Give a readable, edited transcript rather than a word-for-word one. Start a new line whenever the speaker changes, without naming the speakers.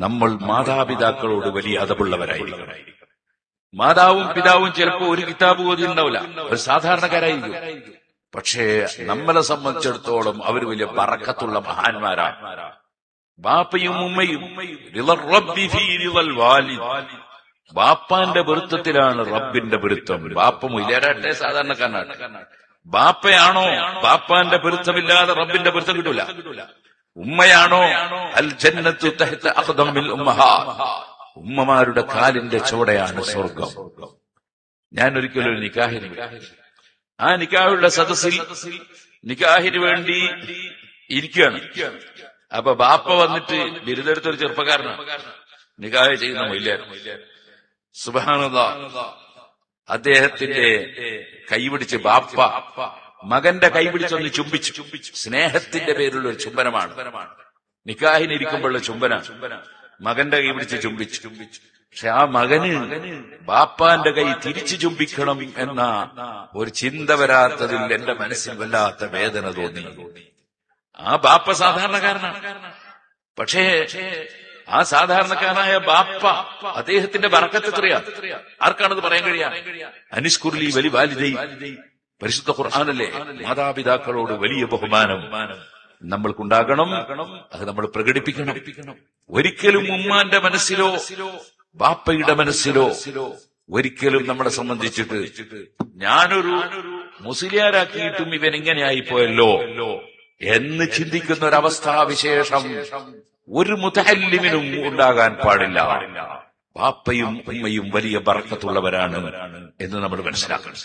നമ്മൾ മാതാപിതാക്കളോട് വലിയ അതവുള്ളവരായിരിക്കണം. മാതാവും പിതാവും ചിലപ്പോ ഒരു കിതാബ് ഓതിയിട്ടുണ്ടാവില്ല, ഒരു സാധാരണക്കാരായിരിക്കും. പക്ഷേ നമ്മളെ സംബന്ധിച്ചിടത്തോളം അവർ വലിയ ബറക്കത്തുള്ള മഹാന്മാരാണ്. ബാപ്പയും ഉമ്മയും ബാപ്പാന്റെ പൊരുത്തത്തിലാണ് റബ്ബിന്റെ പൊരുത്തം. ബാപ്പ മുയിലാരാട്ടെ സാധാരണക്കാരനാട്ടെ, ബാപ്പയാണോ ബാപ്പാന്റെ പൊരുത്തമില്ലാതെ റബ്ബിന്റെ പൊരുത്തം കിട്ടൂല. ഉമ്മയാണോ അൽ ജന്നത്തു തഹ്ത അഖ്ദമിൽ ഉമ്മഹാത്ത്, ഉമ്മമാരുടെ കാലിന്റെ ചുവടെയാണ് സ്വർഗം. ഞാൻ ഒരിക്കലും ഒരു നിക്കാഹിന്, ആ നിക്കാഹുള്ള സദസ്സിൽ നിക്കാഹിന് വേണ്ടി ഇരിക്കുകയാണ്. അപ്പൊ ബാപ്പ വന്നിട്ട് ബിരുദെടുത്തൊരു ചെറുപ്പക്കാരനാണ്, നിക്കാഹ് ചെയ്യുന്ന മൊയ്ലാൻ. സുബ്ഹാനല്ലാഹ്, അദ്ദേഹത്തിന്റെ കൈപിടിച്ച് ബാപ്പ മകന്റെ കൈപിടിച്ചൊന്ന് ചുംബിച്ചു. സ്നേഹത്തിന്റെ പേരിലുള്ള ഒരു ചുംബനമാണ്, നിക്കാഹിനിരിക്കുമ്പോഴുള്ള ചുംബനാണ്. മകന്റെ കൈ പിടിച്ച് ചുംബിച്ചു. പക്ഷെ ആ മകന് ബാപ്പാന്റെ കൈ തിരിച്ചു ചുംബിക്കണം എന്ന ഒരു ചിന്ത വരാത്തതിൽ എന്റെ മനസ്സിൽ വല്ലാത്ത വേദന തോന്നി. ആ ബാപ്പ സാധാരണക്കാരനാണ്, പക്ഷേ ആ സാധാരണക്കാരനായ ബാപ്പ അദ്ദേഹത്തിന്റെ ബറക്കത്ത് എത്രയാണ്? ആർക്കാണത് പറയാൻ കഴിയാ? അനിഷ്കുർലി വലി വാലിദൈ, പരിശുദ്ധ ഖുർആനല്ലേ. മാതാപിതാക്കളോട് വലിയ ബഹുമാനം നമ്മൾക്കുണ്ടാകണം, അത് നമ്മൾ പ്രകടിപ്പിക്കണം. ഒരിക്കലും ഉമ്മാന്റെ മനസ്സിലോ ബാപ്പയുടെ മനസ്സിലോ ഒരിക്കലും നമ്മളെ സംബന്ധിച്ചിട്ട് ഞാനൊരു മുസ്ലിയാരാക്കിയിട്ടും ഇവൻ ഇങ്ങനെയായിപ്പോയല്ലോ എന്ന് ചിന്തിക്കുന്ന ഒരവസ്ഥാവിശേഷം ഒരു മുതഅല്ലിമിനും ഉണ്ടാകാൻ പാടില്ല. ബാപ്പയും ഉമ്മയും വലിയ ബറക്കത്തുള്ളവരാണ് എന്ന് നമ്മൾ മനസ്സിലാക്കണം.